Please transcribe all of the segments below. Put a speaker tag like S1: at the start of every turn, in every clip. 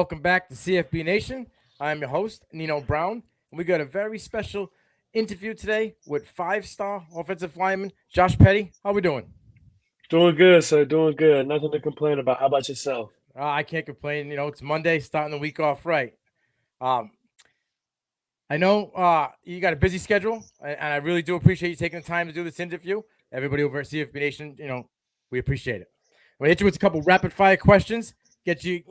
S1: welcome back to CFB Nation. I'm your host, Nino Brown, and we got a very special interview today with five-star offensive lineman Josh Petty. How we doing?
S2: Doing good, sir. Doing good. Nothing to complain about. How about yourself?
S1: I can't complain. It's Monday, starting the week off right. Um, I know you got a busy schedule, and I really do appreciate you taking the time to do this interview. Everybody over at CFB Nation, we appreciate it. We'll hit you with a couple rapid-fire questions, get you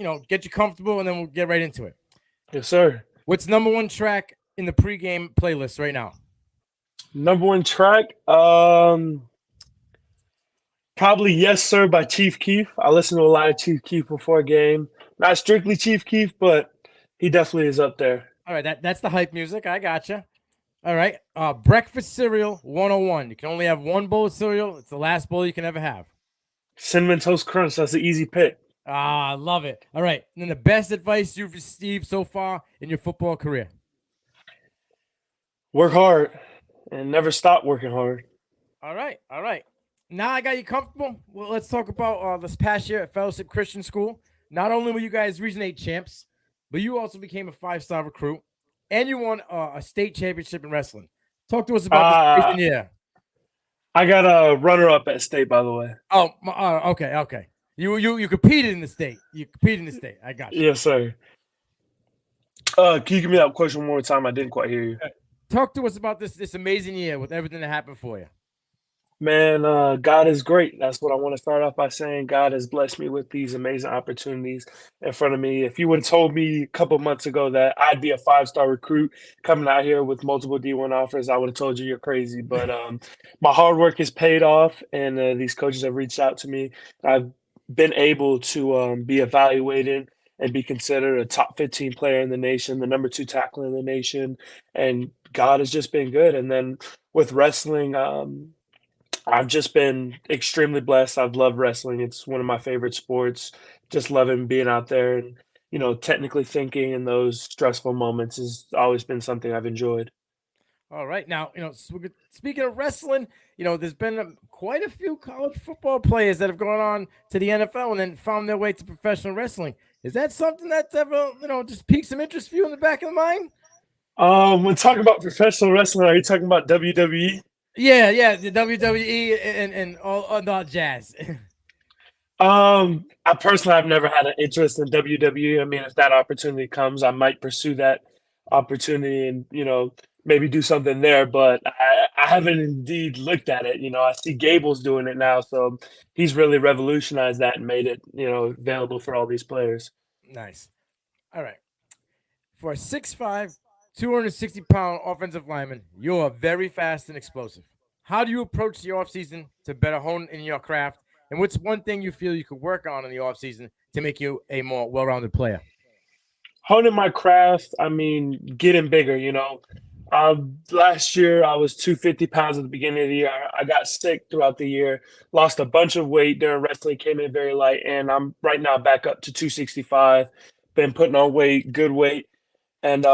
S1: comfortable, and then we'll get right into it.
S2: Yes, sir.
S1: What's number one track in the pregame playlist right now?
S2: Number one track, probably "Yes Sir" by Chief Keef. I listen to a lot of Chief Keef before a game. Not strictly Chief Keef, but he definitely is up there.
S1: All right, that's the hype music. I gotcha. All right, breakfast cereal 101. You can only have one bowl of cereal. It's the last bowl you can ever have.
S2: Cinnamon Toast Crunch. That's an easy pick.
S1: I love it. All right, and then the best advice you've received so far in your football career?
S2: Work hard and never stop working hard.
S1: All right. Now I got you comfortable. Well, let's talk about this past year at Fellowship Christian School. Not only were you guys Region 8 champs, but you also became a five-star recruit, and you won a state championship in wrestling. Talk to us about this year.
S2: I got a runner-up at state, by the way.
S1: Oh, okay. You competed in the state. I got you.
S2: Yes, sir. Can you give me that question one more time? I didn't quite hear you.
S1: Talk to us about this amazing year with everything that happened for you.
S2: Man, God is great. That's what I want to start off by saying. God has blessed me with these amazing opportunities in front of me. If you would have told me a couple months ago that I'd be a five-star recruit coming out here with multiple D1 offers, I would have told you you're crazy. But my hard work has paid off, and these coaches have reached out to me. I've been able to be evaluated and be considered a top 15 player in the nation, the number 2 tackler in the nation, and God has just been good. And then with wrestling, I've just been extremely blessed. I've loved wrestling. It's one of my favorite sports. Just loving being out there and, technically thinking in those stressful moments has always been something I've enjoyed.
S1: All right. Now, speaking of wrestling, there's been quite a few college football players that have gone on to the NFL and then found their way to professional wrestling. Is that something that's ever, just piqued some interest for you in the back of the mind?
S2: When talking about professional wrestling, are you talking about WWE?
S1: Yeah, the WWE and all that jazz.
S2: I personally have never had an interest in WWE. I mean, if that opportunity comes, I might pursue that opportunity and, maybe do something there, but I haven't indeed looked at it. I see Gable's doing it now, so he's really revolutionized that and made it, available for all these players.
S1: Nice. All right. For a 6'5", 260-pound offensive lineman, you're very fast and explosive. How do you approach the offseason to better hone in your craft? And what's one thing you feel you could work on in the offseason to make you a more well-rounded player?
S2: Honing my craft, I mean, getting bigger, Last year, I was 250 pounds at the beginning of the year. I got sick throughout the year, lost a bunch of weight during wrestling, came in very light, and I'm right now back up to 265. Been putting on weight, good weight. And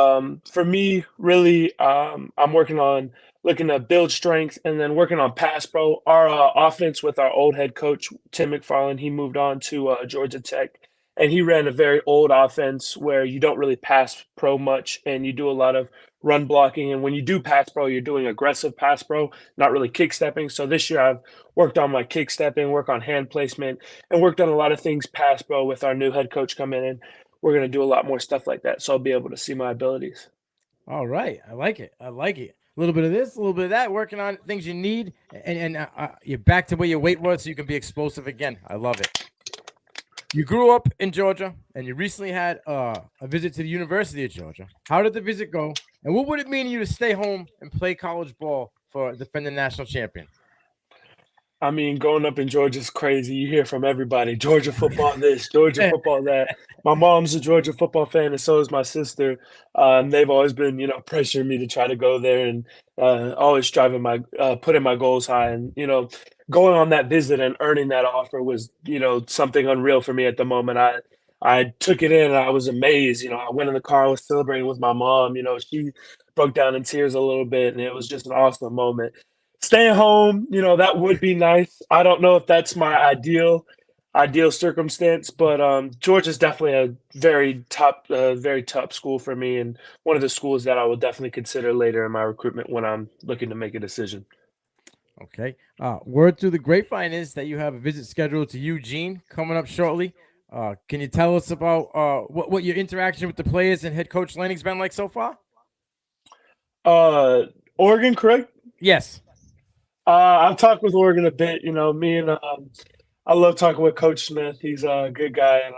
S2: for me, really, I'm working on looking to build strength and then working on pass pro. Our offense with our old head coach, Tim McFarland, he moved on to Georgia Tech. And he ran a very old offense where you don't really pass pro much and you do a lot of run blocking. And when you do pass pro, you're doing aggressive pass pro, not really kick stepping. So this year I've worked on my kick stepping, work on hand placement, and worked on a lot of things pass pro with our new head coach coming in. We're going to do a lot more stuff like that. So I'll be able to see my abilities.
S1: All right. I like it. A little bit of this, a little bit of that, working on things you need. And you're back to where your weight was so you can be explosive again. I love it. You grew up in Georgia, and you recently had a visit to the University of Georgia. How did the visit go? And what would it mean to you to stay home and play college ball for a defending national champion?
S2: I mean, growing up in Georgia is crazy. You hear from everybody, Georgia football this, Georgia football that. My mom's a Georgia football fan, and so is my sister. They've always been, pressuring me to try to go there and always striving putting my goals high. And, going on that visit and earning that offer was, something unreal for me at the moment. I took it in and I was amazed. I went in the car, I was celebrating with my mom. She broke down in tears a little bit, and it was just an awesome moment. Staying home, that would be nice. I don't know if that's my ideal. ideal circumstance, but Georgia's definitely a very top school for me, and one of the schools that I will definitely consider later in my recruitment when I'm looking to make a decision.
S1: Okay. Word through the grapevine is that you have a visit scheduled to Eugene coming up shortly. Can you tell us about what your interaction with the players and head coach Lanning's been like so far?
S2: Oregon, correct?
S1: Yes.
S2: I've talked with Oregon a bit. You know, I love talking with Coach Smith. He's a good guy, and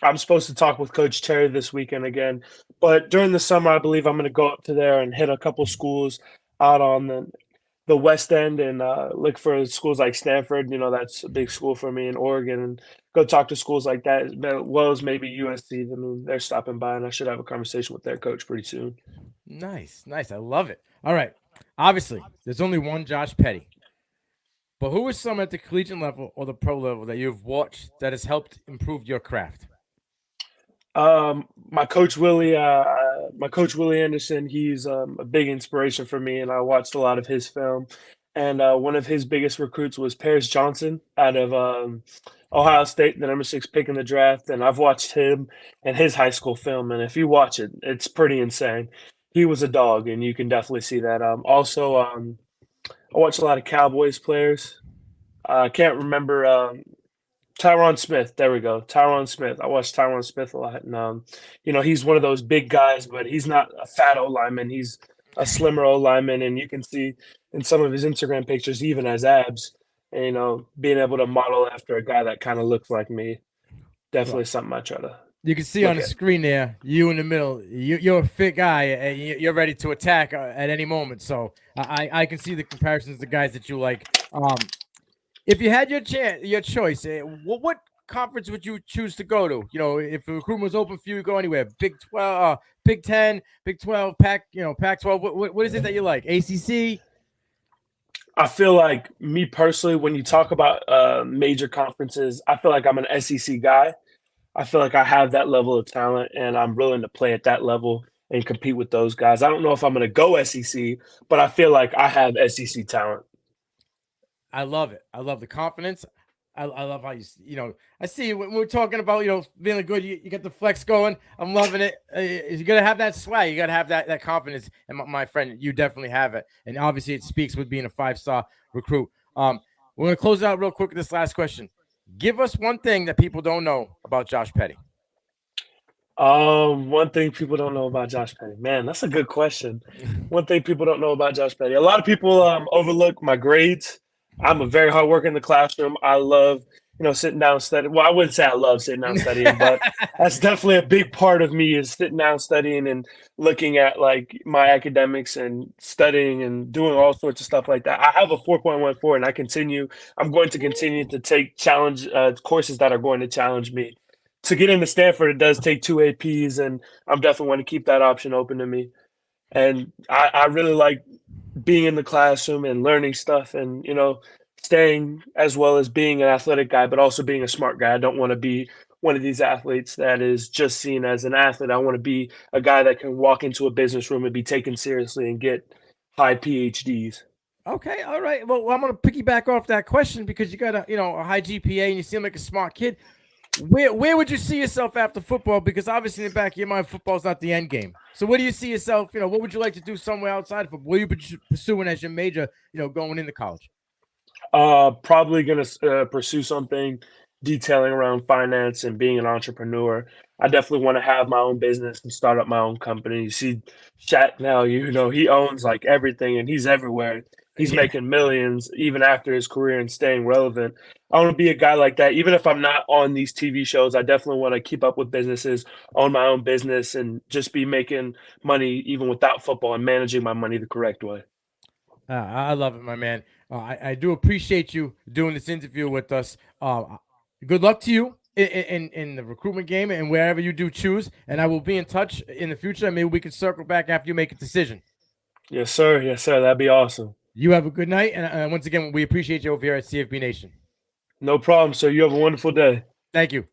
S2: I'm supposed to talk with Coach Terry this weekend again. But during the summer, I believe I'm going to go up to there and hit a couple schools out on the West End and look for schools like Stanford. You know, that's a big school for me in Oregon, and go talk to schools like that, as well as maybe USC. I mean, they're stopping by, and I should have a conversation with their coach pretty soon.
S1: Nice. I love it. All right. Obviously, there's only one Josh Petty. But who is someone at the collegiate level or the pro level that you've watched that has helped improve your craft?
S2: My coach Willie Anderson. He's a big inspiration for me, and I watched a lot of his film. And one of his biggest recruits was Paris Johnson out of Ohio State, the number 6 pick in the draft. And I've watched him and his high school film, and if you watch it, it's pretty insane. He was a dog, and you can definitely see that. I watch a lot of Cowboys players. I can't remember Tyron Smith. There we go. Tyron Smith. I watch Tyron Smith a lot. And, he's one of those big guys, but he's not a fat O lineman. He's a slimmer O lineman. And you can see in some of his Instagram pictures, he even has abs. And, being able to model after a guy that kind of looks like me, definitely something I try to.
S1: You can see on the screen there, you in the middle. You're a fit guy, and you're ready to attack at any moment. So I can see the comparisons to guys that you like. If you had your choice, what conference would you choose to go to? You know, if the recruitment was open for you, go anywhere. Big 12, Big 10, Big 12, Pac-12. What is it that you like? ACC?
S2: I feel like me personally, when you talk about major conferences, I feel like I'm an SEC guy. I feel like I have that level of talent, and I'm willing to play at that level and compete with those guys. I don't know if I'm going to go SEC, but I feel like I have SEC talent.
S1: I love it. I love the confidence. I love how I see when we're talking about, feeling good, you get the flex going. I'm loving it. You're going to have that swag. You got to have that confidence. And my friend, you definitely have it. And obviously it speaks with being a 5-star recruit. We're going to close out real quick with this last question. Give us one thing that people don't know about Josh Petty.
S2: One thing people don't know about Josh Petty. Man, that's a good question. One thing people don't know about Josh Petty. A lot of people overlook my grades. I'm a very hard worker in the classroom. I love, sitting down and studying. Well, I wouldn't say I love sitting down studying, but that's definitely a big part of me is sitting down studying and looking at like my academics and studying and doing all sorts of stuff like that. I have a 4.14 and I'm going to continue to take courses that are going to challenge me. To get into Stanford, it does take 2 APs, and I'm definitely want to keep that option open to me. And I really like being in the classroom and learning stuff and, staying as well as being an athletic guy, but also being a smart guy. I don't want to be one of these athletes that is just seen as an athlete. I want to be a guy that can walk into a business room and be taken seriously and get high PhDs.
S1: Okay. All right. Well, I'm going to piggyback off that question because you got a high GPA and you seem like a smart kid. Where would you see yourself after football? Because obviously in the back of your mind, football's not the end game. So where do you see yourself? What would you like to do somewhere outside of football? What are you pursuing as your major, going into college?
S2: Probably going to pursue something detailing around finance and being an entrepreneur. I definitely want to have my own business and start up my own company. You see Shaq now, he owns like everything and he's everywhere. He's making millions even after his career and staying relevant. I want to be a guy like that. Even if I'm not on these TV shows, I definitely want to keep up with businesses, own my own business, and just be making money even without football and managing my money the correct way.
S1: I love it, my man. I do appreciate you doing this interview with us. Good luck to you in the recruitment game and wherever you do choose. And I will be in touch in the future. And maybe we can circle back after you make a decision.
S2: Yes, sir. Yes, sir. That'd be awesome.
S1: You have a good night. And once again, we appreciate you over here at CFB Nation.
S2: No problem, sir. You have a wonderful day.
S1: Thank you.